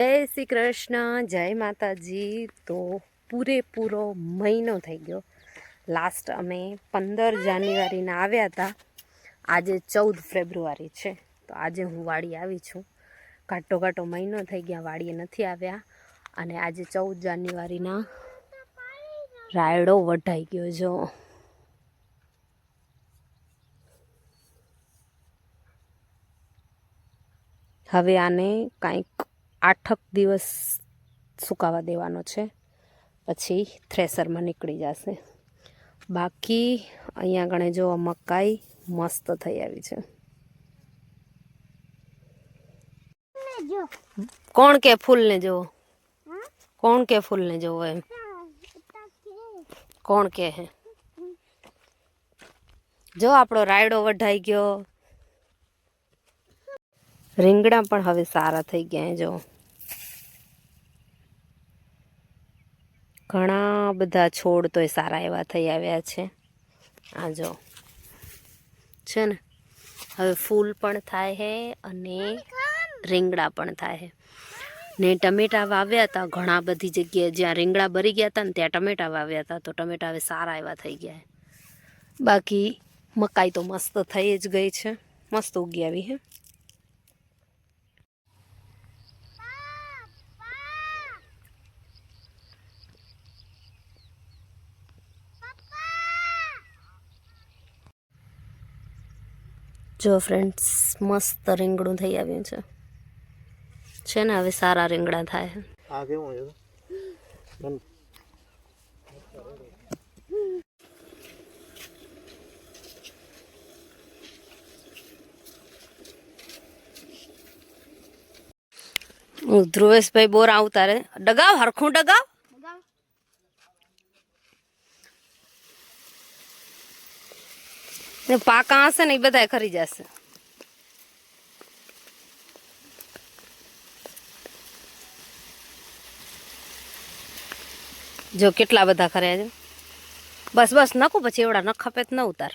જય શ્રી કૃષ્ણ, જય માતાજી। તો પૂરેપૂરો મહિનો થઈ ગયો। લાસ્ટ અમે 15 જાન્યુઆરીના આવ્યા હતા। આજે 14 ફેબ્રુઆરી છે, તો આજે હું વાડી આવી છું। ઘાટો મહિનો થઈ ગયા વાડીએ નથી આવ્યા, અને આજે 14 જાન્યુઆરીના રાયડો વઢાઈ ગયો। જો હવે આને કાંઈક 8 દિવસ સુકાવા દેવાનો છે, પછી થ્રેસરમાં નીકળી જશે। બાકી અહીંયા ગણે જો મકાઈ મસ્ત થઈ આવી છે। કોણ કે ફૂલને જોવો? કોણ કે ફૂલને જોવો એમ? કોણ કે હે? જો આપણો રાયડો વઢાઈ ગયો। રીંગણા પણ હવે સારા થઈ ગયા। જો ઘણા બધા છોડ તોય સારા એવા થઈ આવ્યા છે। આ જો છે ને, હવે ફૂલ પણ થાય છે અને રીંગણા પણ થાય છે। ને ટમેટા વાવ્યા હતા ઘણા બધી જગ્યાએ, જ્યાં રીંગણા બરી ગયા હતા ને ત્યાં ટમેટા વાવ્યા હતા, તો ટમેટા હવે સારા એવા થઈ ગયા। બાકી મકાઈ તો મસ્ત થઈ જ ગઈ છે, મસ્ત ઉગી આવી હે। જો ફ્રેન્ડ્સ, મસ્ત રીંગણું થઈ આવ્યું છે ને, હવે સારા રીંગણા થાય। આ કેવું છે? ધ્રુવેશભાઈ બોર આવતા રે, ડગાવ હરખું ડગાવ। પાકા હશે ને એ બધા ખરી જશે। જો કેટલા બધા ખર્યા છે। બસ નખું, પછી એવડા ન ખપે ન ઉતાર।